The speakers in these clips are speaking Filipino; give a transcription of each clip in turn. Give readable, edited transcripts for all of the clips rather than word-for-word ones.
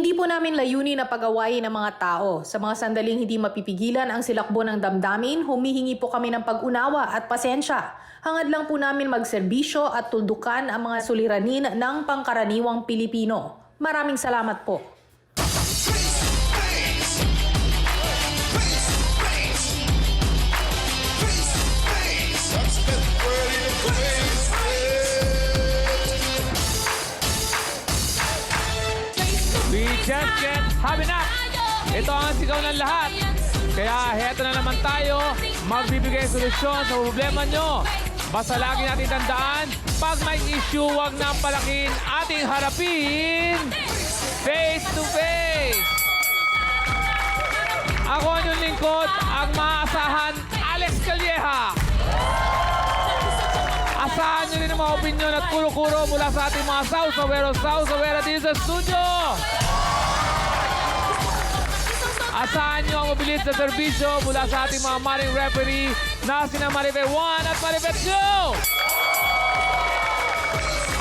Hindi po namin layunin na pag-awayin ng mga tao. Sa mga sandaling hindi mapipigilan ang silakbo ng damdamin, humihingi po kami ng pag-unawa at pasensya. Hangad lang po namin magserbisyo at tuldukan ang mga suliranin ng pangkaraniwang Pilipino. Maraming salamat po. We just can't have enough. Ito ang sigaw ng lahat. Kaya heto na naman tayo, magbibigay solusyon sa problema nyo. Basta lagi natin tandaan, pag may issue, huwag nang palakin, ating harapin face to face. Ako ang inyong lingkod, ang maaasahan, Alex Calleja. Asahan nyo rin ang mga opinion at kuro-kuro mula sa ating mga Sausawera dito sa studio. Asahan nyo ang mabilis na serbisyo mula sa ating mga maring referee na sina Marife 1 at Marife 2.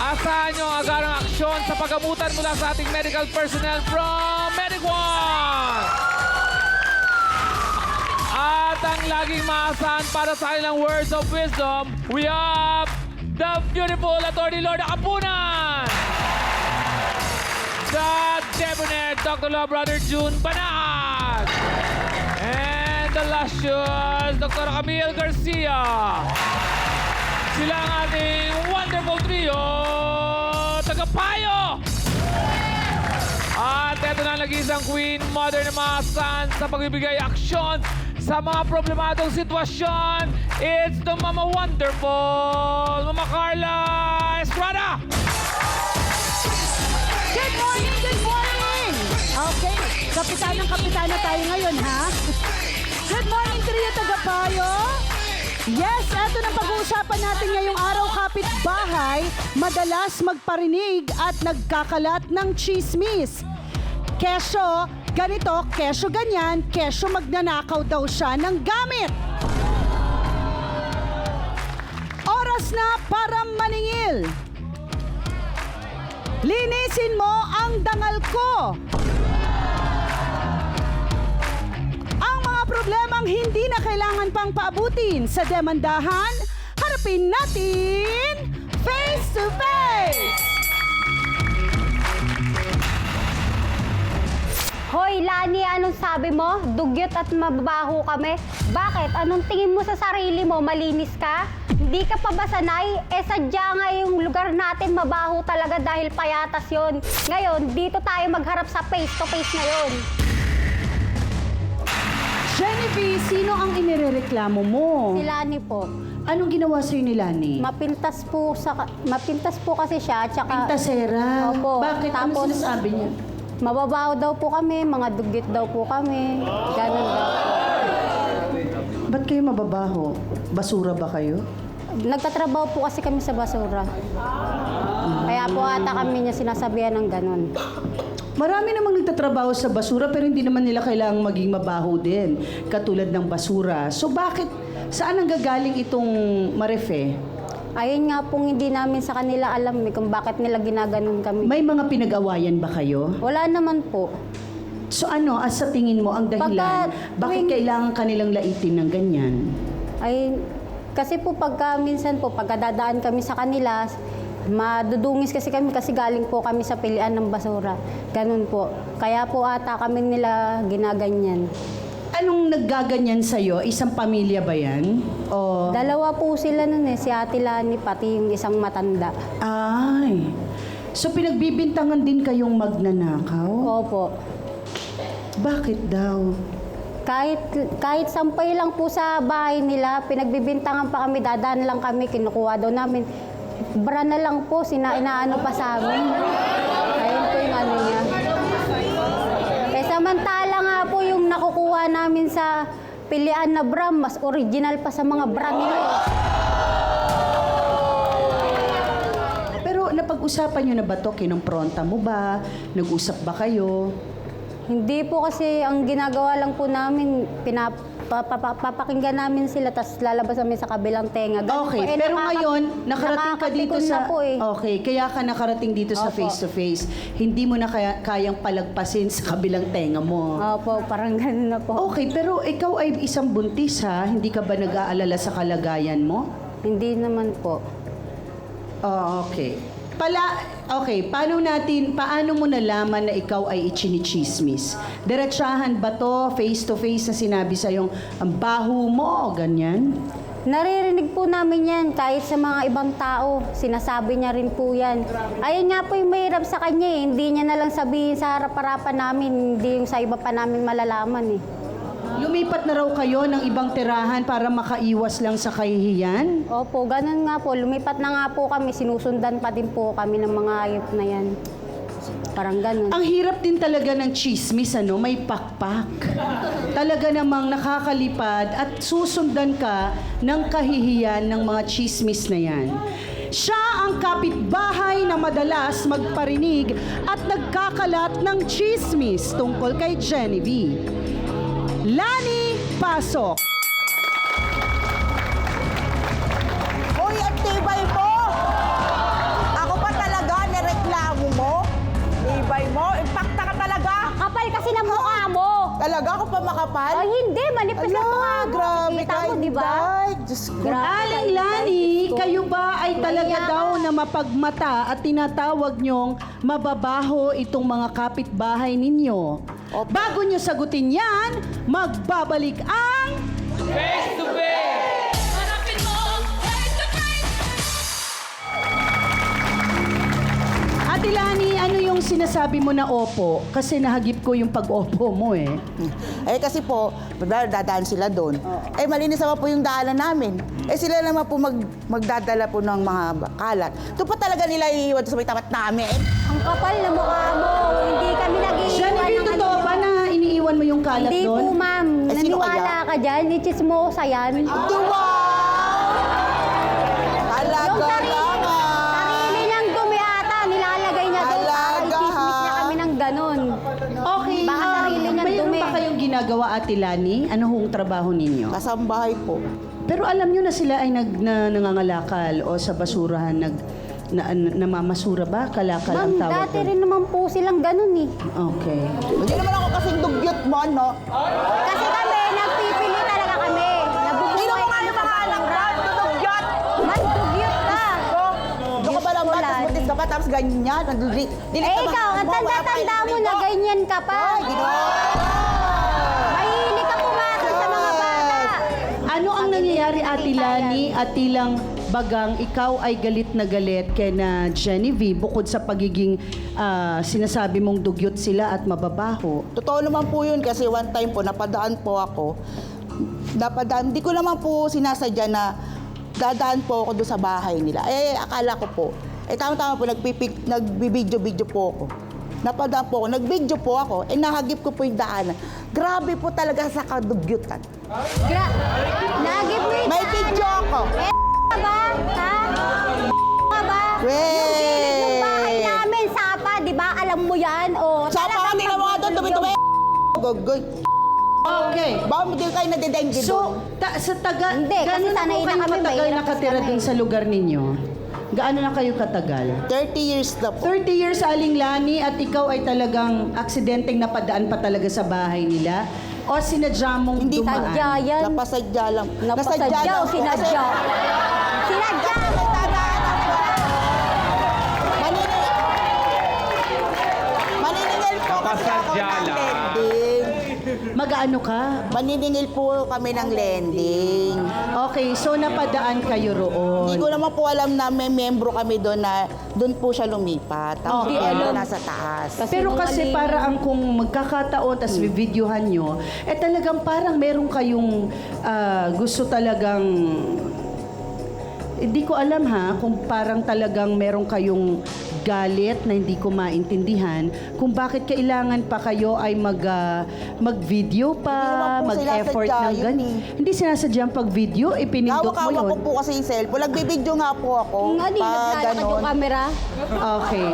Asahan nyo ang agarang aksyon sa paggamutan mula sa ating medical personnel from Medic 1. At ang laging maasahan para sa kanilang words of wisdom, we have the beautiful Atty. Lorna Kapunan, the debonair Dr. Law Brother June Banat, and the luscious Dr. Camille Garcia. Sila ang ating wonderful trio, tagapayo! At eto na nag-isang queen, mother na maasahan sa pagbibigay aksyon sa mga problemadong sitwasyon. It's the Mama Wonderful, Mama Carla Estrada! Good morning, good morning! Okay, kapitana tayo ngayon, ha? Good morning, trio tagapayo! Yes, eto na pag-uusapan natin ngayong araw, kapitbahay, madalas magparinig at nagkakalat ng chismis. Kesyo, ganito, kesyo ganyan, kesyo magnanakaw daw siya ng gamit. Oras na para maningil. Linisin mo ang dangal ko. Ang mga problemang hindi na kailangan pang paabutin sa demandahan, harapin natin face to face. Hoy, Lani, anong sabi mo? Dugyot at mababaho kami? Bakit? Anong tingin mo sa sarili mo? Malinis ka? Hindi ka pa ba sanay? Sadya nga yung lugar natin mabaho talaga dahil payatas yon. Ngayon, dito tayo magharap sa face-to-face ngayon. Genevieve, sino ang inirereklamo mo? Si Lani po. Anong ginawa sa'yo ni Lani? Mapintas po kasi siya. Tsaka, Pintasera? Opo. Bakit? Ano Tapos, sinasabi niya? mababaho daw po kami, mga dugyot daw po kami. Ganun daw po. Ba't kayo mababaho? Basura ba kayo? Nagtatrabaho po kasi kami sa basura. Kaya po ata kami niya sinasabihan ng ganun. Marami namang nagtatrabaho sa basura pero hindi naman nila kailangang maging mabaho din. Katulad ng basura. So bakit, saan ang gagaling itong Marife? Ayun nga pong hindi namin sa kanila alam kung bakit nila ginaganon kami. May mga pinag-awayan ba kayo? Wala naman po. So ano, sa tingin mo, ang dahilan, bakit kailangan kanilang laitin ng ganyan? Ay, kasi po minsan po, pagkadadaan kami sa kanila, madudungis kasi kami kasi galing po kami sa pilian ng basura. Ganun po. Kaya po ata kami nila ginaganyan. Anong naggaganyan sa'yo? Isang pamilya ba yan? O... Dalawa po sila nun si Ate Lani, pati yung isang matanda. Ay. So pinagbibintangan din kayong magnanakaw? Opo. Bakit daw? Kahit sampay lang po sa bahay nila, pinagbibintangan pa kami, dadaan lang kami, kinukuha daw namin. Bra na lang po, inaano pa sa amin. Ayun po yung ano niya. Eh samantala nga po yung nakukuha namin sa pilian na bra, mas original pa sa mga bra nila. Pero napag-usapan nyo na ba ito? Kinumpronta mo ba? Nag-usap ba kayo? Hindi po kasi ang ginagawa lang po namin, papakinggan namin sila, tapos lalabas kami sa kabilang tenga. Ganun Okay, po. pero ngayon, nakarating ka dito nakakapikon sa... na po eh. Okay, kaya ka nakarating dito sa Opo. face-to-face. Hindi mo na kayang palagpasin sa kabilang tenga mo. Opo, parang ganun na po. Okay, pero ikaw ay isang buntis ha? Hindi ka ba nag-aalala sa kalagayan mo? Hindi naman po. Oh, okay. Paano mo nalaman na ikaw ay ichinichismis? Diretsahan ba to, face-to-face na sinabi sa'yong ang baho mo, ganyan? Naririnig po namin yan kahit sa mga ibang tao. Sinasabi niya rin po yan. Ayun nga po yung mahirap sa kanya eh. Hindi niya na lang sabihin sa harap-harapan namin. Hindi yung sa iba pa namin malalaman eh. Lumipat na raw kayo ng ibang tirahan para makaiwas lang sa kahihiyan? Opo, ganun nga po. Lumipat na nga po kami. Sinusundan pa din po kami ng mga hayop na yan. Parang ganun. Ang hirap din talaga ng chismis, ano? May pakpak. Talaga namang nakakalipad at susundan ka ng kahihiyan ng mga chismis na yan. Siya ang kapitbahay na madalas magparinig at nagkakalat ng chismis tungkol kay Genevieve. Lani, pasok! Uy, ang tibay mo! Ako pa talaga, nireklamo mo? Tibay mo? Impacta ka talaga! Kapal kasi ng mukha mo! Talaga ako pa makapal? Ay, hindi. Manipis ang mukha mo. grabe Kita mo, di ba? Inday. Diyos ko. Aling Lani, kayo ba ay talaga Kaya- daw na mapagmata at tinatawag nyong mababaho itong mga kapitbahay ninyo? Opo. Bago nyo sagutin yan, magbabalik ang... Face to face! Ate Lani, ano yung sinasabi mo na opo? Kasi nahagip ko yung pag-opo mo eh. Eh kasi po, dadaan sila doon. Eh malinis naman po yung daanan namin. Eh sila naman po magdadala po ng mga kalat. Ito pa talaga nila iiwan sa may tapat namin. Ang kapal ng mukha mo. Hindi kami nag-iiwan Genevieve, ng totoo ba na iniiwan mo yung kalat Hindi doon? po, ma'am. Eh, sino Naniwala kaya? ka dyan. Ichismosa yan. Wow! Talaga lang Sarili niyang dumi ata. Nilalagay niya doon. Para Talaga, i-chismis niya ha? kami ng ganun. Okay, Baka sarili niyang mayroon dumi. pa kayong ginagawa, Ate Lani? Ano hong trabaho ninyo? Kasambahay po. Pero alam nyo na sila ay nangangalakal o sa basurahan namamasura ba? Kalakal ang Ma'am, tawag dati doon. rin naman po silang ganun eh. Okay. Hindi naman ako kasing dugyot mo, no? Kasi kami, nagpipili talaga kami. Hindi Nabubuhay mo nga kami yung sa mga anak ko, basura. dugyot! Man, dugyot ka. Doon ka pa lang ba, Diyos ko, tapos buntis ka pa, tapos ganyan. Eh, ikaw, ang tanda-tanda mo na ganyan ka pa. Ay, ginawa. Mahilig ka pumasok sa mga bata. Ano ang nangyayari, Ate Lani, at tilang bagang ikaw ay galit na galit kay na Genevieve bukod sa pagiging sinasabi mong dugyot sila at mababaho? Totoo naman po yun kasi one time po, napadaan po ako. Hindi ko naman po sinasadya na dadaan po ako doon sa bahay nila. Eh, akala ko po. Eh, tama-tama po, nagbibidyo-video po ako. Napadaan po ako, nagbidyo po ako. Eh, nahagip ko po yung daanan. Grabe po talaga sa kadugyutan. Nagip mo yung May video ako. ka ba? Ha? Ka ba? Wey! Yung gilid ng bahay namin, sapa, di ba? Alam mo yan? O, Sa pa kanila mga doon, dumi-dumi. Gogoy. Okay. Baka mo din kayo nadedengge So, doon. sa taga, Hindi, kasi gaano na sanay po na kayo kami, katagal mahirap nakatira kami. dun sa lugar ninyo? Gaano na kayo katagal? 30 years na po. 30 years, Aling Lani, at ikaw ay talagang aksidenteng napadaan pa talaga sa bahay nila? O sinadya mong Hindi dumaan? sadya yan. Napasadya lang. Napasadya o po. sinadya? Kasi- Sinadya! Kasi may dadaanan po. Maniningil po kasi ako Napasadya ng lang. lending. Mag-ano ka? Maniningil po kami ng lending. Okay, so napadaan kayo roon. Hindi ko naman po alam na may membro kami doon na doon po siya lumipat. Ang Okay. membro nasa taas. Pero kasi para ang kung magkakataon tas videohan nyo, eh talagang parang meron kayong gusto talagang hindi ko alam ha, kung parang talagang meron kayong galit na hindi ko maintindihan kung bakit kailangan pa kayo ay mag-video Hindi pa, naman po mag-effort sinasadya ng yun ganyan. Hindi sinasadya ang pag-video, ipinindot mo Hawak-hawak yun. ko po kasi yung cellphone. Nagbibideo nga po ako. Ano yung naglalakad yung camera? Okay.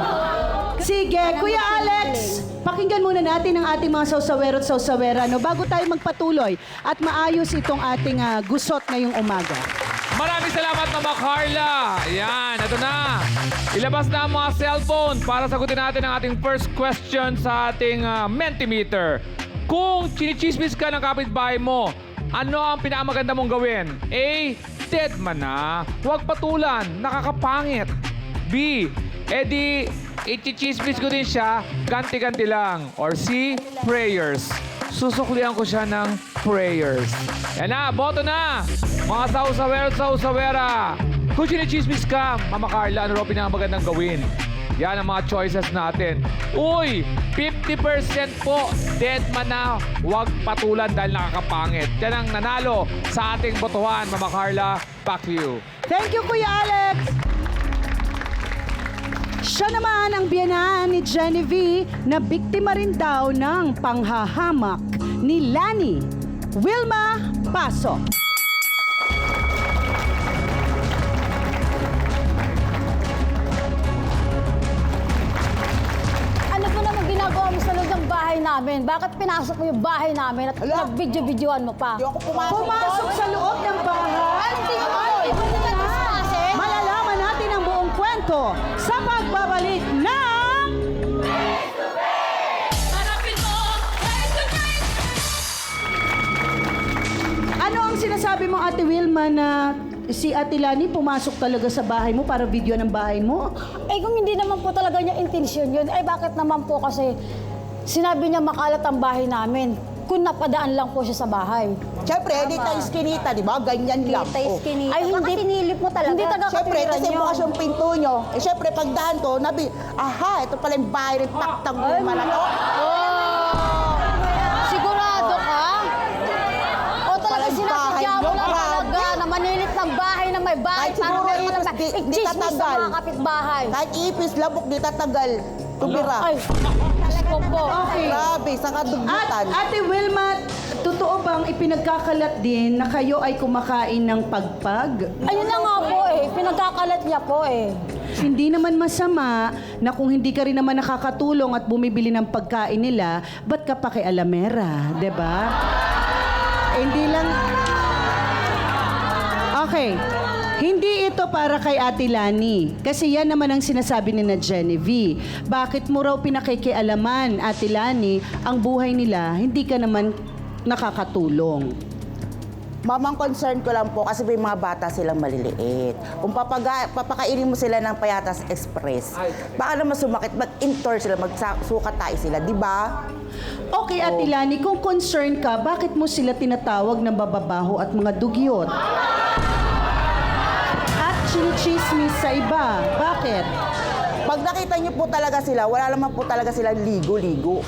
Sige, Kuya Alex, pakinggan muna natin ang ating mga sausawero at sausawera no, bago tayo magpatuloy at maayos itong ating gusot ngayong umaga. Maraming salamat, Mama Carla. Ayan, ito na. Ilabas na ang mga cellphone para sagutin natin ang ating first question sa ating Mentimeter. Kung chinichismis ka ng kapitbahay mo, ano ang pinakamaganda mong gawin? A. Dead man na. Huwag patulan. Nakakapangit. B. Edi, ichichismis ko din siya. Ganti-ganti lang. Or C. Prayers. Susuklian ko siya ng prayers. Yan na, boto na! Mga sausawera at sausawera. Kung chinichismis ka, Mama Carla, ano raw pinakamagandang gawin? Yan ang mga choices natin. Uy! 50% po, dead man na, huwag patulan dahil nakakapangit. Yan ang nanalo sa ating botohan, Mama Carla. Back to you. Thank you, Kuya Alex! Siya naman ang biyanahan ni Genevieve na biktima rin daw ng panghahamak ni Lani. Wilma, pasok. Ano po naman ginagawa mo sa loob ng bahay namin? Bakit pinasok mo yung bahay namin at Ala. nag-video-videoan mo pa? Hindi ako pumasok. Pumasok sa loob ng bahay. Hindi ko po, hindi ko nagpaspasin. Malalaman natin ang buong kwento sa pagbabalik ng... Ano ang sinasabi mo, Ate Wilma, na si Ate Lani pumasok talaga sa bahay mo para video ng bahay mo? Eh kung hindi naman po talaga niya intensyon yun, eh bakit naman po kasi sinabi niya makalat ang bahay namin kung napadaan lang po siya sa bahay. Siyempre, hindi tayo skinita, di ba? Ganyan lang. Oh. Ay hindi, tinilip mo talaga. Hindi taga Siyempre, katwiran kasi niyo. bukas yung pinto nyo. Eh, siyempre, pagdaan ko, aha, ito pala yung bahay rin taktang luma na to. Sigurado ka? O talaga Walang sinasadya bahay, mo no? lang talaga na manilit ng bahay na may bahay. Kahit siguro ipis, di I-chismis sa tatagal. mga kapitbahay. Kahit ipis, labok, di tatagal. Tumira. Ay, Diyos ko po. Okay. Grabe, sa kadugbutan. Ate Wilma, totoo bang ipinagkakalat din na kayo ay kumakain ng pagpag? Ayun na nga po eh. Pinagkakalat niya po eh. Hindi naman masama na kung hindi ka rin naman nakakatulong at bumibili ng pagkain nila, ba't ka pakialamera, 'di ba? Hindi lang... Okay. Hindi ito para kay Ate Lani. Kasi yan naman ang sinasabi ni na Genevieve. Bakit mo raw pinakikialaman, Ate Lani, ang buhay nila, hindi ka naman nakakatulong? Mamang concern ko lang po kasi may mga bata silang maliliit. Kung papakainin mo sila ng Payatas Express, baka naman sumakit, mag-intour sila, magsukat tayo sila, di ba? Okay, Ate Lani, kung concerned ka, bakit mo sila tinatawag ng bababaho at mga dugyot? At chinichismis sa iba. Bakit? Pag nakita niyo po talaga sila, wala naman po talaga silang ligo-ligo.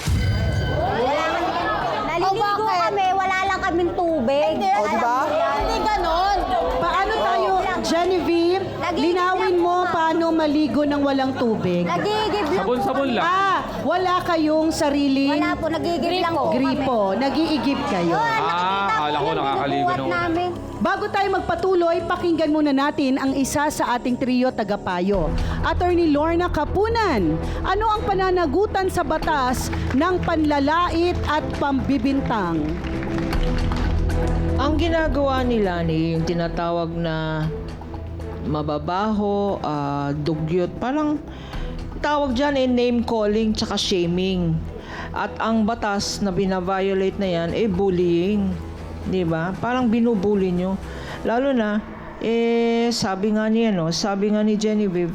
Naliligo kami, wala lang kaming tubig. Hindi, O, di ba? Hindi ganon. Paano tayo, Genevieve, linawin mo paano maligo ng walang tubig? Nagigib lang Sabon-sabon lang. Wala kayong sariling Wala po, nagigib lang po gripo. Nag-iigib kayo. Akala ko nakakaligo Bubuhat naman. namin. Bago tayo magpatuloy, pakinggan muna natin ang isa sa ating trio tagapayo. Attorney Lorna Kapunan, ano ang pananagutan sa batas ng panlalait at pambibintang? Ang ginagawa nila ni yung tinatawag na mababaho, dugyot, parang tawag dyan name calling tsaka shaming. At ang batas na binaviolate na yan, bullying. Di ba? Parang binubuli nyo. Lalo na, sabi nga ni Genevieve,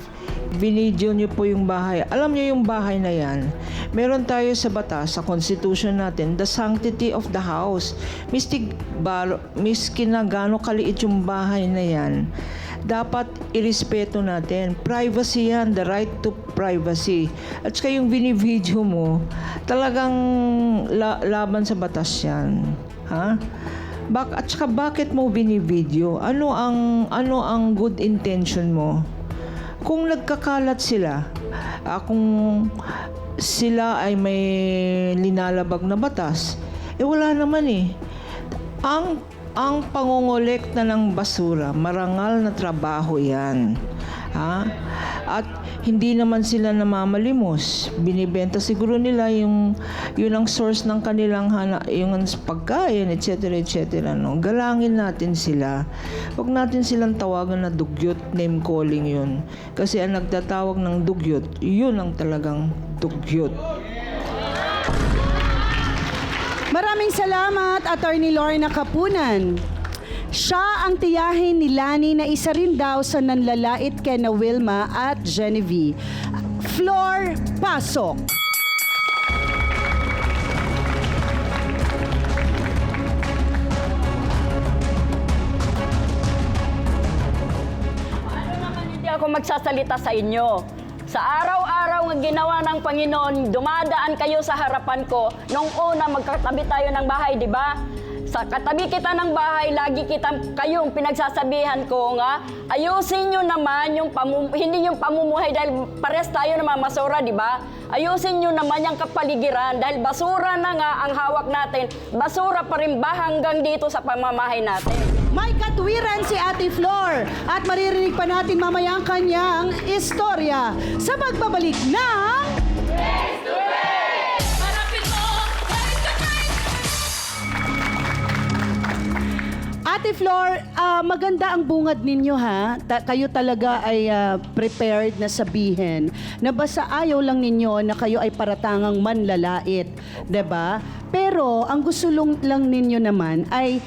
binidyo nyo po yung bahay. Alam nyo yung bahay na yan, meron tayo sa batas, sa constitution natin, the sanctity of the house. Miski na gaano kaliit yung bahay na yan, dapat irespeto natin. Privacy yan, the right to privacy. At saka yung binivideo mo, talagang laban sa batas yan. Ha? At saka bakit mo binivideo? Ano ang good intention mo? Kung nagkakalat sila, kung sila ay may linalabag na batas, wala naman eh. Ang pangongolekta ng basura, marangal na trabaho yan. Ha? At hindi naman sila namamalimos. Binibenta siguro nila yun ang source ng kanilang yung pagkain, etc. etc. No? Galangin natin sila. Huwag natin silang tawagan na dugyot, name calling yun. Kasi ang nagtatawag ng dugyot, yun ang talagang dugyot. Maraming salamat, Attorney Lorna Kapunan. Siya ang tiyahin ni Lani na isa rin daw sa nanlalait kina Wilma at Genevieve. Floor, pasok. Hindi ako magsasalita sa inyo. Sa araw-araw ng ginawa ng Panginoon, dumadaan kayo sa harapan ko. Nung una, magkatabi tayo ng bahay, di ba? Sa katabi kita ng bahay, lagi kayong pinagsasabihan ko nga, ayusin nyo naman hindi yung pamumuhay dahil pares tayo na mamasura, di ba? Ayusin nyo naman yung kapaligiran dahil basura na nga ang hawak natin. Basura pa rin ba hanggang dito sa pamamahay natin? May katwiran si Ate Flor at maririnig pa natin mamaya ang kanyang istorya sa pagbabalik ng... Ate Flor, maganda ang bungad ninyo ha. Kayo talaga ay prepared na sabihin na basta ayaw lang ninyo na kayo ay paratangang manlalait, 'di ba? Pero ang gusto lang ninyo naman ay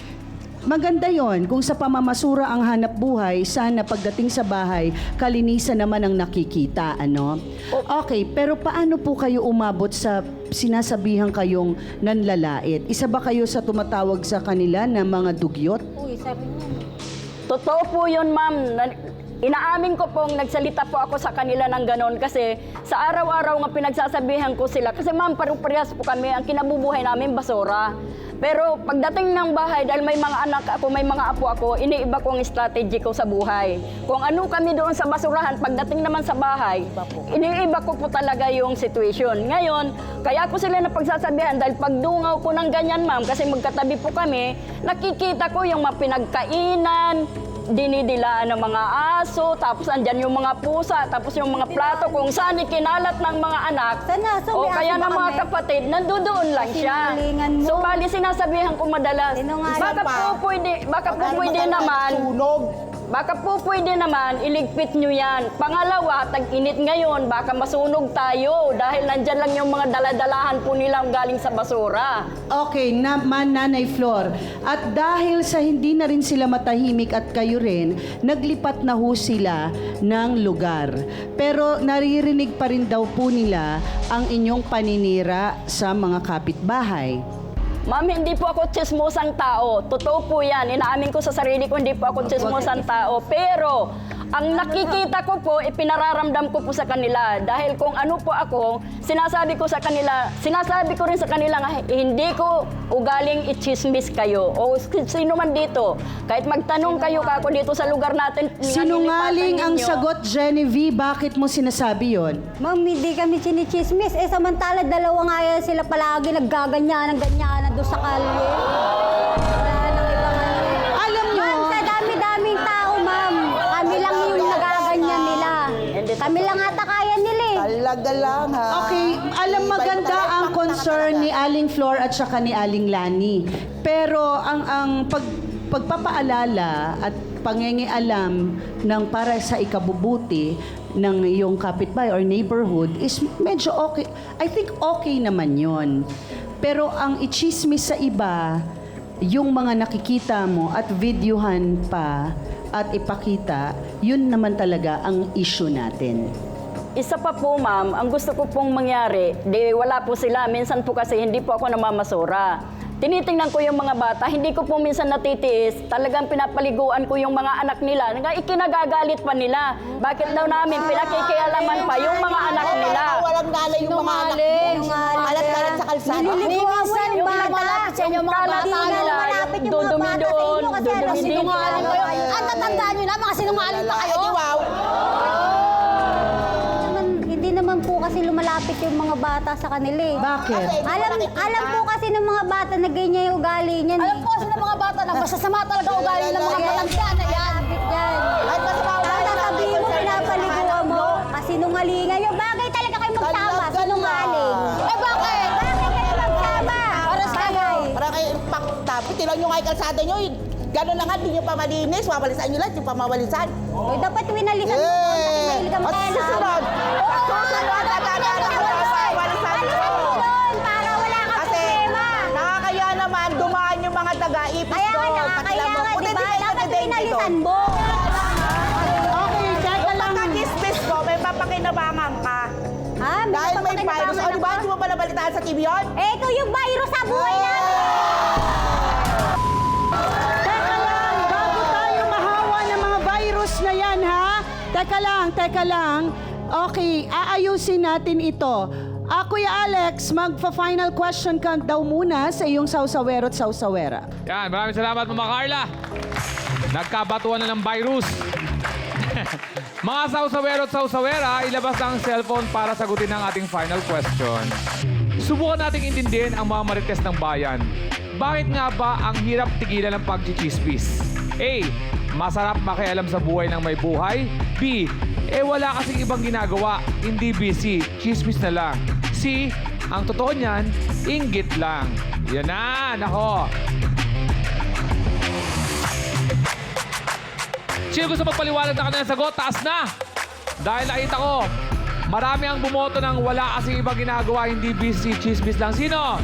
maganda yon kung sa pamamasura ang hanap buhay, sana pagdating sa bahay, kalinisan naman ang nakikita, ano? Okay, pero paano po kayo umabot sa sinasabihan kayong nanlalait? Isa ba kayo sa tumatawag sa kanila na mga dugyot? Uy, sabi niya. Totoo po yun, ma'am. Inaamin ko pong nagsalita po ako sa kanila ng ganon kasi sa araw-araw nga pinagsasabihan ko sila. Kasi ma'am, parehas po kami, ang kinabubuhay namin basura. Pero pagdating ng bahay, dahil may mga anak ako, may mga apo ako, iniiba ko ang strategy ko sa buhay. Kung ano kami doon sa basurahan, pagdating naman sa bahay, iniiba ko po talaga yung situation. Ngayon, kaya ko sila napagsasabihan dahil pagdungaw ko ng ganyan, ma'am, kasi magkatabi po kami, nakikita ko yung mga pinagkainan, dinidilaan ng mga aso, tapos andyan yung mga pusa, tapos yung mga plato kung saan ikinalat ng mga anak. O kaya ng mga kapatid, nandoon lang siya. Sinungalingan mo. So bali sinasabihan ko madalas, baka po pwede naman iligpit nyo yan. Pangalawa, tag-init ngayon, baka masunog tayo dahil nandyan lang yung mga daladalahan po nilang galing sa basura. Okay, Nanay Flor. At dahil sa hindi na rin sila matahimik at kayo rin, naglipat na ho sila ng lugar. Pero naririnig pa rin daw po nila ang inyong paninira sa mga kapitbahay. Ma'am, hindi po ako tsismosang tao. Totoo po yan. Inaamin ko sa sarili ko, hindi po ako tsismosang tao. Pero, ang nakikita ko po, ipinararamdam ko po sa kanila. Dahil kung ano po ako, sinasabi ko rin sa kanila nga, hindi ko ugaling i-chismis kayo. O sino man dito. Kahit magtanong kayo kako dito sa lugar natin. Sinungaling ang ninyo. sagot, Genevieve. Bakit mo sinasabi yon? Ma'am, hindi kami chinichismis. Samantala, dalawa nga yan sila palagi naggaganyanan doon sa kalye. Wala nang ibang ano. Alam nyo, Ma'am, sa dami-daming tao, ma'am. Kami lang yung nagaganyan nila. Kami lang ata kaya nila eh. Talaga lang, ha? okay, alam maganda ang concern ni Aling Flor at saka ni Aling Lani. Pero ang pagpapaalala at pangingialam ng para sa ikabubuti ng iyong kapitbahay or neighborhood is medyo okay. I think okay naman yon. Pero ang ichismis sa iba, yung mga nakikita mo at videohan pa at ipakita, yun naman talaga ang issue natin. Isa pa po, ma'am, ang gusto ko pong mangyari, wala po sila. Minsan po kasi hindi po ako namamasura. Tinitingnan ko yung mga bata, hindi ko po minsan natitiis. Talagang pinapaliguan ko yung mga anak nila. Ikinagagalit pa nila. Bakit daw namin pinakikialaman pa yung mga anak nila? Walang nalay yung mga anak mo. Alat-alat sa kalsada. Nililigawan mo yung bata. Yung kalat nila, dudumi doon, dudumi dito. Ang tatandaan nyo na, mga sinungaling pa kayo. Wow! Hindi naman po kasi lumalapit yung mga bata sa kanila eh. Bakit? Alam po kasi ng mga bata na ganyan yung ugali niyan. Alam ko kasi ng mga bata na masasama talaga ugali ng mga matanda na yan. Lapit yan. Ang sasabihin mo, pinapaliwanag sinungalingan. Yung bagay talaga kayo magsama, Talaga sinungaling. lang. Eh bakit? Bakit kayo magsama? Para sa kayo. Bagay. Para kayo impacta. Tilang nyo nga yung kalsada nyo. Gano'n na nga, di nyo pa malinis. Wawalisan nyo lang, di pa mawalisan. Uy, dapat winalisan mo doon kasi mahilig kang At pena. susunod. At susunod. Wawalisan nyo. Doon, para wala kang Kasi problema. nakakaya naman, dumaan yung mga taga-ipis Kaya nga doon. nakakaya Pakilam mo. nga, Kung di ba? hindi kayo Dapat nagdedate winalisan dito. mo. Okay, teka Yung lang. pagka-kismis ko, may papakinabangan ka. Ha? Dahil may virus. O papakinabangan di ba, ako? di mo ba nabalitaan sa TV yun? Eh, ito yung virus sa buhay namin. Teka lang, bago tayo mahawa ng mga virus na yan, ha? Teka lang. Okay, aayusin natin ito. Kuya Alex, magpa-final question ka daw muna sa iyong sausawero at sausawera. Yan, maraming salamat Mama Carla. Nagkabatuan na ng virus. Mga sausawero at sausawera, ilabas ang cellphone para sagutin ang ating final question. Subukan nating intindihin ang mga marites ng bayan. Bakit nga ba ang hirap tigilan ng pagchichismis? A. Masarap makialam sa buhay ng may buhay. B. Wala kasing ibang ginagawa. Hindi busy. Chismis na lang. C. Ang totoo niyan, inggit lang. Yan na, nako. Sino gusto magpaliwanag na kanilang sagot? Taas na! Dahil nakita ko, marami ang bumoto ng wala kasing ibang ginagawa, hindi busy, chismis lang. Sino?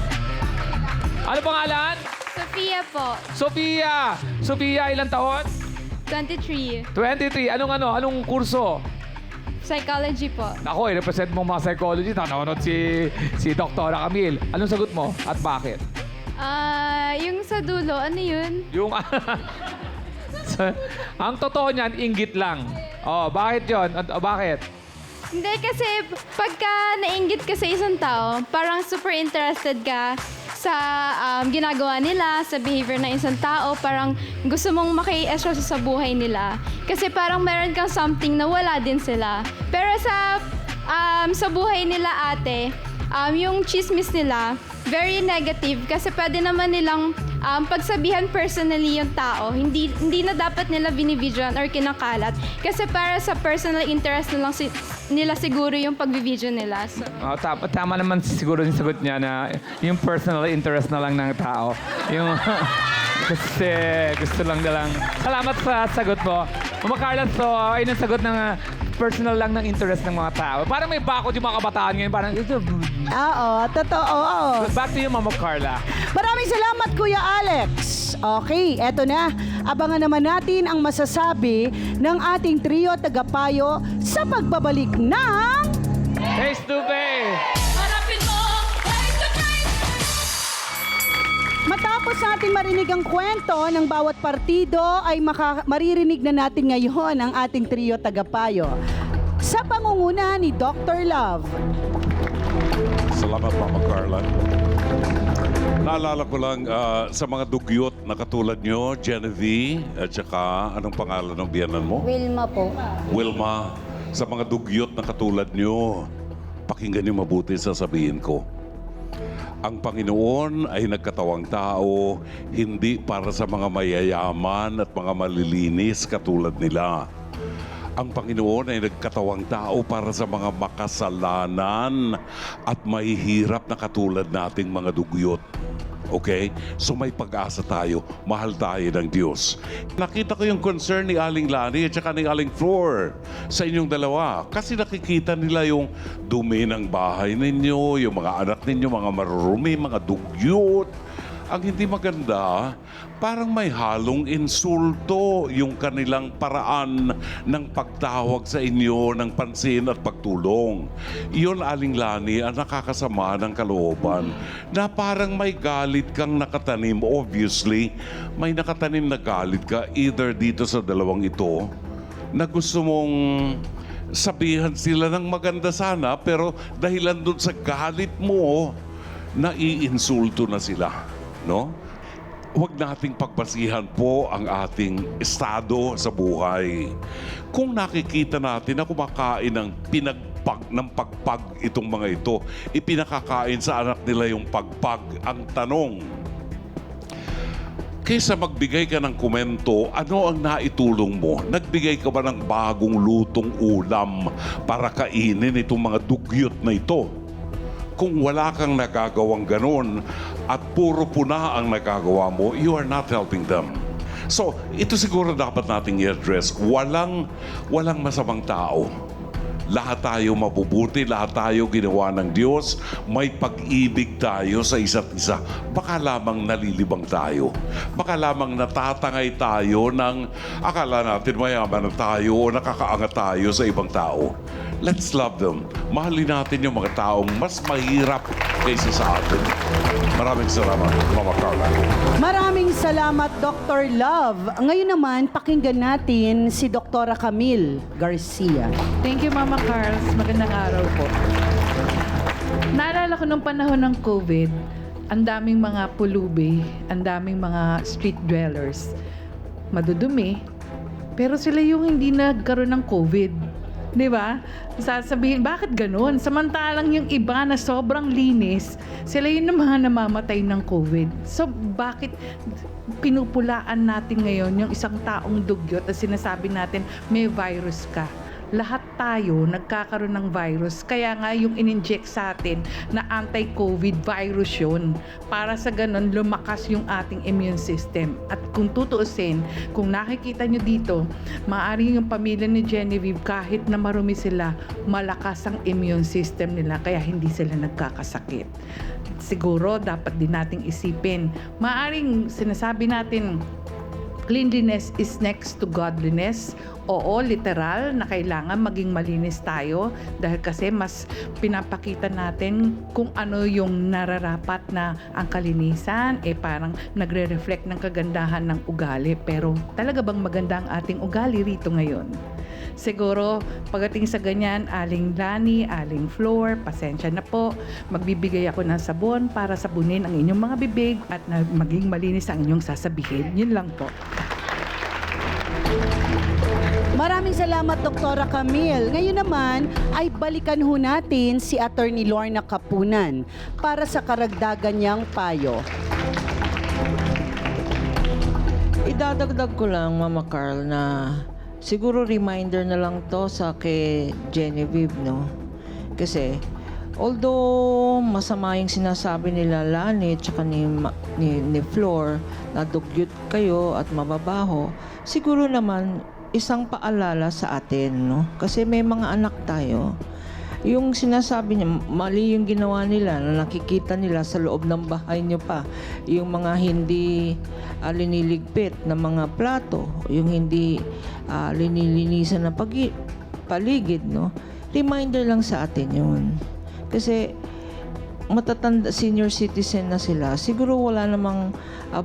Ano pangalan? Sophia po, Sophia! Sophia, ilang taon? 23, 23. Anong kurso? psychology po. Ako, i-represent mo mga psychology. Nanonood si Dr. Camille. Anong sagot mo at bakit? Yung sa dulo, ano yun? Yung... ang totoo niyan, inggit lang. Oh, bakit yon? Bakit? Hindi kasi pagka nainggit ka sa isang tao, parang super interested ka sa ginagawa nila, sa behavior ng isang tao, parang gusto mong maki-assess sa buhay nila. Kasi parang meron kang something na wala din sila. Pero sa buhay nila ate, yung chismis nila, very negative kasi pwede naman nilang pagsabihan personally yung tao. Hindi na dapat nila binibidyoan or kinakalat. Kasi para sa personal interest na lang nila siguro yung pagbibidyo nila. So, Tama naman siguro yung sagot niya na yung personal interest na lang ng tao. Yung kasi gusto lang na lang. Salamat sa sagot mo. Mama Carla, so ayun ang sagot ng personal lang ng interest ng mga tao. Parang may bakod yung mga kabataan ngayon. Parang ito. Oo, totoo. Back to you, Mama Carla. Maraming salamat, Kuya Alex. Okay, eto na. Abangan naman natin ang masasabi ng ating trio tagapayo sa pagbabalik ng... Face to face! Matapos natin marinig ang kwento ng bawat partido, ay maririnig na natin ngayon ang ating trio tagapayo. Sa pangunguna ni Dr. Love. Salamat, Mama Carla. Naalala ko lang sa mga dugyot na katulad nyo, Genevieve, at saka anong pangalan ng biyanan mo? Wilma po. Wilma. Sa mga dugyot na katulad nyo, pakinggan niyo mabuti sasabihin ko. Ang Panginoon ay nagkatawang tao, hindi para sa mga mayayaman at mga malilinis katulad nila. Ang Panginoon ay nagkatawang tao para sa mga makasalanan at mahihirap na katulad nating mga dugyot. Okay? So may pag-asa tayo. Mahal tayo ng Diyos. Nakita ko yung concern ni Aling Lani at saka ni Aling Flor sa inyong dalawa. Kasi nakikita nila yung dumi ng bahay ninyo, yung mga anak ninyo, mga marurumi, mga dugyot. Ang hindi maganda, parang may halong insulto yung kanilang paraan ng pagtawag sa inyo ng pansin at pagtulong. Iyon, Aling Lani, ang nakakasama ng kalooban na parang may galit kang nakatanim. Obviously, may nakatanim na galit ka either dito sa dalawang ito na gusto mong sabihan sila ng maganda sana pero dahilan dun sa galit mo, naiinsulto na sila. No? Huwag nating pagbasihan po ang ating estado sa buhay. Kung nakikita natin na kumakain ng pagpag itong mga ito, ipinakakain sa anak nila yung pagpag. Ang tanong, kaysa magbigay ka ng komento, ano ang naitulong mo? Nagbigay ka ba ng bagong lutong ulam para kainin itong mga dugyot na ito? Kung wala kang nagagawang ganon at puro puna ang nagagawa mo, you are not helping them. So, ito siguro dapat nating i-address. Walang masamang tao. Lahat tayo mabubuti, lahat tayo ginawa ng Diyos. May pag-ibig tayo sa isa't isa. Baka lamang nalilibang tayo. Baka lamang natatangay tayo ng akala natin mayaman na tayo o nakakaangat tayo sa ibang tao. Let's love them. Mahalin natin yung mga taong mas mahirap kaysa sa atin. Maraming salamat, Mama Carla. Maraming salamat, Dr. Love. Ngayon naman, pakinggan natin si Dr. Camille Garcia. Thank you, Mama Carls. Magandang araw po. Naalala ko nung panahon ng COVID, ang daming mga pulubi, ang daming mga street dwellers. Madudumi, pero sila yung hindi nagkaroon ng COVID. Di ba? Sasabihin, bakit ganun? Samantalang yung iba na sobrang linis, sila yung mga namamatay ng COVID. So, bakit pinupulaan natin ngayon yung isang taong dugyot at sinasabi natin, may virus ka? Lahat tayo nagkakaroon ng virus. Kaya nga yung in-inject sa atin na anti-COVID virus yun. Para sa ganun, lumakas yung ating immune system. At kung tutuusin, kung nakikita nyo dito, maaari yung pamilya ni Genevieve, kahit na marumi sila, malakas ang immune system nila. Kaya hindi sila nagkakasakit. Siguro, dapat din nating isipin. Maaring sinasabi natin, cleanliness is next to godliness. Oo, literal na kailangan maging malinis tayo dahil kasi mas pinapakita natin kung ano yung nararapat na ang kalinisan, parang nagre-reflect ng kagandahan ng ugali. Pero talaga bang maganda ang ating ugali rito ngayon? Siguro, pagdating sa ganyan, Aling Lani, Aling Flor, pasensya na po. Magbibigay ako ng sabon para sabunin ang inyong mga bibig at maging malinis ang inyong sasabihin. Yun lang po. Maraming salamat, Dr. Camille. Ngayon naman ay balikan ho natin si Attorney Lorna Kapunan para sa karagdagan niyang payo. Idadagdag ko lang, Mama Carl, na siguro reminder na lang to sa kay Genevieve, no? Kasi, although masama yung sinasabi nila Lani at saka ni Flor na dugyot kayo at mababaho, siguro naman isang paalala sa atin, no? Kasi may mga anak tayo. Yung sinasabi niya, mali yung ginawa nila na nakikita nila sa loob ng bahay niyo pa. Yung mga hindi liniligpit na mga plato, yung hindi linilinisan na paligid, no? Reminder lang sa atin yun. Kasi matatanda, senior citizen na sila, siguro wala namang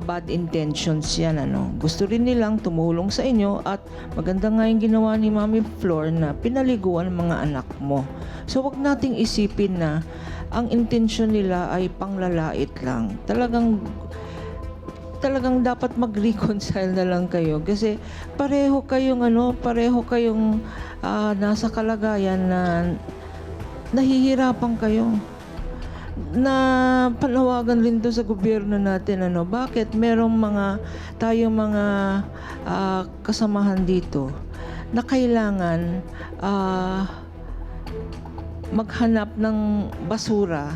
bad intentions yan, ano. Gusto rin nilang tumulong sa inyo at maganda nga yung ginawa ni Mami Flor na pinaliguan ang mga anak mo. So, wag nating isipin na ang intensyon nila ay panglalait lang. Talagang dapat mag-reconcile na lang kayo kasi pareho kayong nasa kalagayan na nahihirapan kayo. Na panawagan rin to sa gobyerno natin, ano, bakit merong tayong mga kasamahan dito na kailangan maghanap ng basura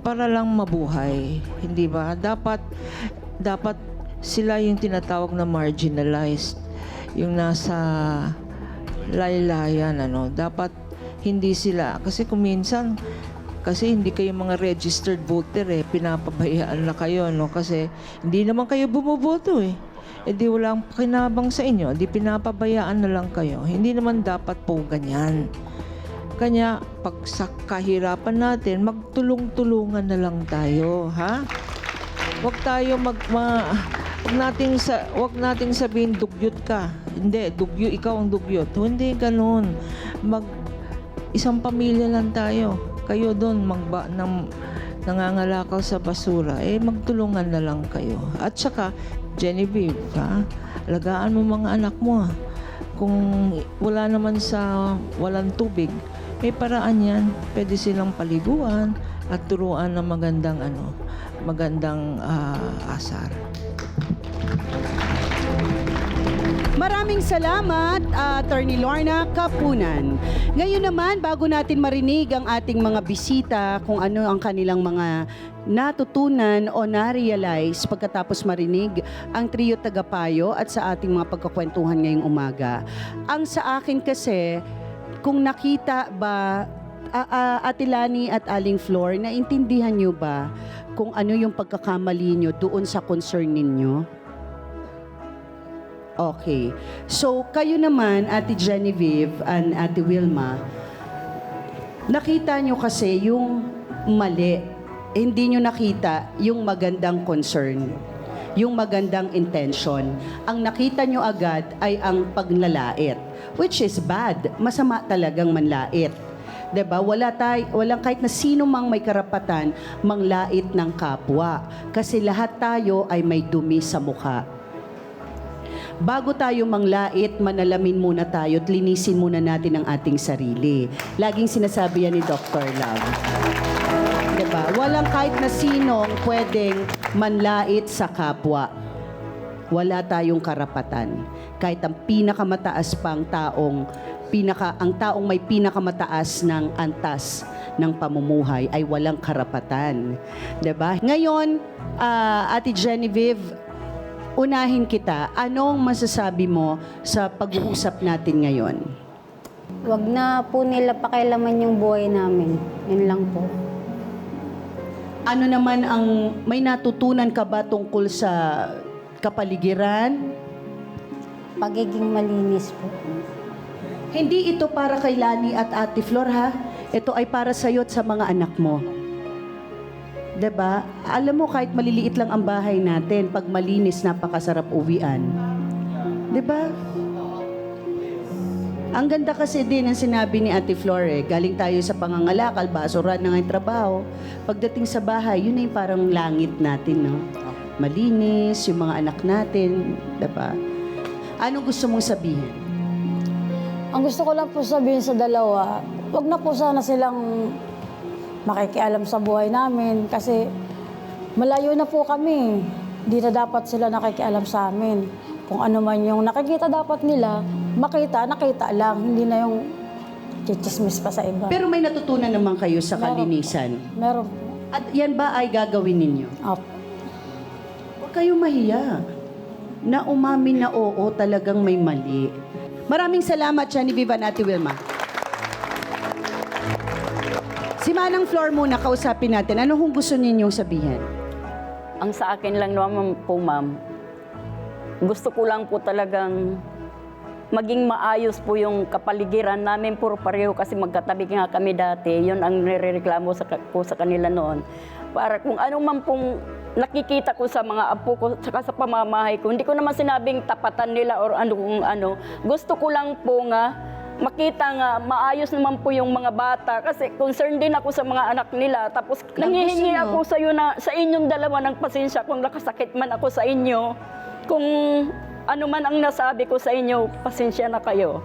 para lang mabuhay, hindi ba? Dapat sila yung tinatawag na marginalized, yung nasa laylayan, ano. Dapat hindi sila, kasi kung minsan kasi hindi kayo mga registered voter, pinapabayaan na kayo, no? Kasi hindi naman kayo bumuboto, di walang pakinabang sa inyo, di pinapabayaan na lang kayo. Hindi naman dapat po ganyan. Kanya, pag sa kahirapan natin, magtulong-tulungan na lang tayo, ha? Huwag nating sabihin dugyot ka. Hindi, ikaw ang dugyot. Hindi ganun. Isang pamilya lang tayo. Kayo doon nangangalakaw sa basura, magtulungan na lang kayo. At saka, Genevieve, ha? Alagaan mo mga anak mo, ha? Kung walang tubig, may paraan yan. Pwede silang paliguan at turuan ng magandang asar. Maraming salamat, Attorney Lorna Kapunan. Ngayon naman, bago natin marinig ang ating mga bisita kung ano ang kanilang mga natutunan o na-realize pagkatapos marinig ang trio tagapayo at sa ating mga pagkakwentuhan ngayong umaga. Ang sa akin kasi, kung nakita ba, Ate Lani at Aling Flor, naintindihan nyo ba kung ano yung pagkakamali nyo doon sa concern ninyo? Okay. So, kayo naman, Ate Genevieve and Ate Wilma, nakita nyo kasi yung mali. Hindi nyo nakita yung magandang concern, yung magandang intention. Ang nakita nyo agad ay ang paglalait, which is bad. Masama talagang manlait. 'Di ba? Walang kahit na sino mang may karapatan manglait ng kapwa. Kasi lahat tayo ay may dumi sa mukha. Bago tayo manglait, manalamin muna tayo at linisin muna natin ang ating sarili. Laging sinasabi yan ni Dr. Love. Diba? Walang kahit na sinong pwedeng manlait sa kapwa. Wala tayong karapatan. Kahit ang pinakamataas pang taong may pinakamataas ng antas ng pamumuhay ay walang karapatan. Diba? Ngayon, Ate Genevieve, unahin kita, anong masasabi mo sa pag-uusap natin ngayon? Wag na po nila pakialaman yung buhay namin. Yun lang po. Ano naman ang may natutunan ka ba tungkol sa kapaligiran? Pagiging malinis po. Hindi ito para kay Lani at Ate Flor, ha? Ito ay para sa'yo at sa mga anak mo. 'Di ba? Alam mo, kahit maliliit lang ang bahay natin, pag malinis, napakasarap uwian. 'Di ba? Ang ganda kasi din ang sinabi ni Ate Flor, galing tayo sa pangangalakal, basuran na ng trabaho. Pagdating sa bahay, yun ay parang langit natin, no? Malinis, yung mga anak natin, 'di ba? Anong gusto mong sabihin? Ang gusto ko lang po sabihin sa dalawa, wag na po sana silang makikialam sa buhay namin kasi malayo na po kami. Di na dapat sila nakikialam sa amin. Kung ano man yung nakikita dapat nila, nakita lang. Hindi na yung chichismis pa sa iba. Pero may natutunan naman kayo sa kalinisan. Meron po. At yan ba ay gagawin ninyo? Opo. Huwag kayong mahiya na umamin na oo, talagang may mali. Maraming salamat, Genevieve and Ate Wilma. Si Manang Flor muna, kausapin natin. Ano kung gusto ninyong sabihin? Ang sa akin lang naman po, ma'am, gusto ko lang po talagang maging maayos po yung kapaligiran namin. Puro pareho kasi magkatabi nga kami dati. Yun ang nirereklamo po sa kanila noon. Para kung ano man pong nakikita ko sa mga apo ko saka sa pamamahay ko, hindi ko naman sinabing tapatan nila or ano kung ano. Gusto ko lang po nga makita nga maayos naman po yung mga bata kasi concerned din ako sa mga anak nila. Tapos nangihingi ako sa inyong dalawa ng pasensya kung nakasakit man ako sa inyo. Kung ano man ang nasabi ko sa inyo, pasensya na kayo.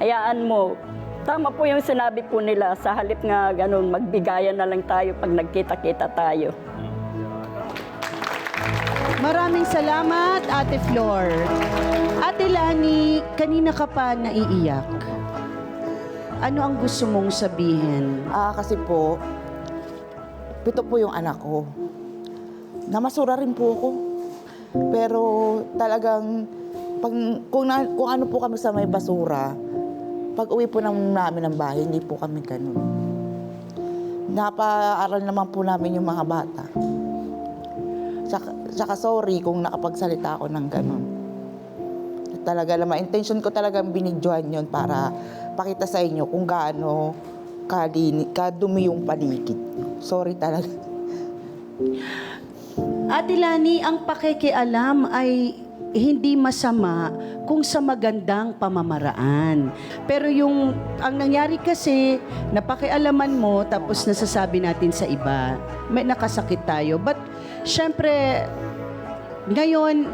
Hayaan mo. Tama po yung sinabi po nila, sa halip nga ganun, magbigayan na lang tayo pag nagkita-kita tayo. Maraming salamat, Ate Flor. Ate Lani, kanina ka pa naiiyak. Ano ang gusto mong sabihin? Kasi po, 7 po yung anak ko. Namasura rin po ako. Pero talagang, kung ano po kami sa may basura, pag uwi po namin ng bahay, hindi po kami ganun. Napaaral naman po namin yung mga bata. Tsaka sorry kung nakapagsalita ako ng ganun. Talaga naman, intention ko talagang binidyohan yun para pakita sa inyo kung gaano kadumi yung paligid. Sorry talaga. Ate Lani, ang pakikialam ay hindi masama kung sa magandang pamamaraan. Pero ang nangyari kasi, napakialaman mo tapos nasasabi natin sa iba, may nakasakit tayo. But, syempre, ngayon,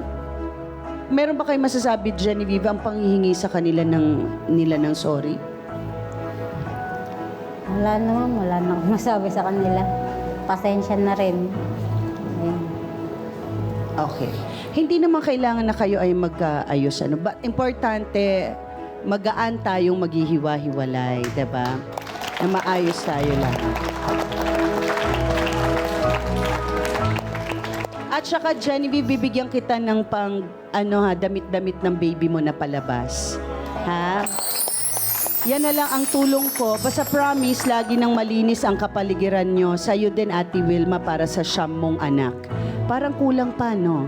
meron ba kayo masasabi, Genevieve, ang panghihingi sa kanila nila ng sorry? Wala na akong masabi sa kanila. Pasensya na rin. Ayun. Okay. Hindi naman kailangan na kayo ay magkaayos. But importante, magaan tayong maghihiwa-hiwalay, diba? Na maayos tayo lang. At saka, Genevieve, bibigyan kita ng damit-damit ng baby mo na palabas. Ha? Yan na lang ang tulong ko. Basta promise, lagi nang malinis ang kapaligiran nyo. Sa'yo din, Ate Wilma, para sa siyam mong anak. Parang kulang pa, no?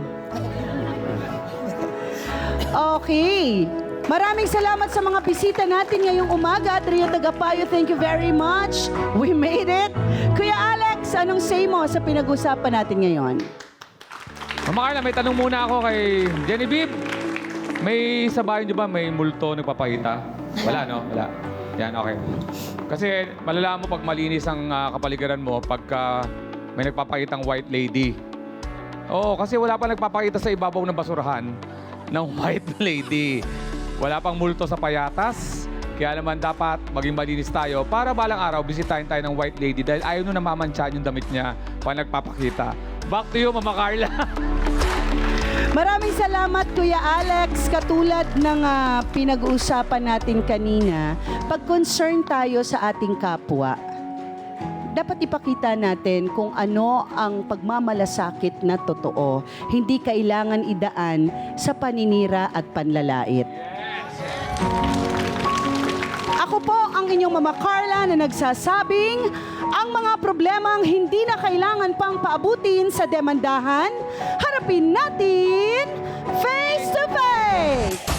Okay. Maraming salamat sa mga bisita natin ngayong umaga. Trio Tagapayo, thank you very much. We made it. Kuya Alex, anong say mo sa pinag-usapan natin ngayon? Mama Carla, may tanong muna ako kay Genevieve. May sa bahay niyo ba may multo nagpapakita? Wala, no? Wala. Yan, okay. Kasi malalaman mo pag malinis ang kapaligiran mo pagka may nagpapakitang white lady. Oo, kasi wala pa nagpapakita sa ibabaw ng basurahan ng white lady. Wala pang multo sa payatas. Kaya naman dapat maging malinis tayo para balang araw bisitahin tayo ng white lady dahil ayaw nung namamansyahan yung damit niya pag nagpapakita. Back to you, Mama Carla. Maraming salamat, Kuya Alex. Katulad ng pinag-uusapan natin kanina, pag concern tayo sa ating kapwa, dapat ipakita natin kung ano ang pagmamalasakit na totoo. Hindi kailangan idaan sa paninira at panlalait. Ako po ang inyong Mama Carla na nagsasabing ang mga problemang hindi na kailangan pang paabutin sa demandahan, harapin natin face to face!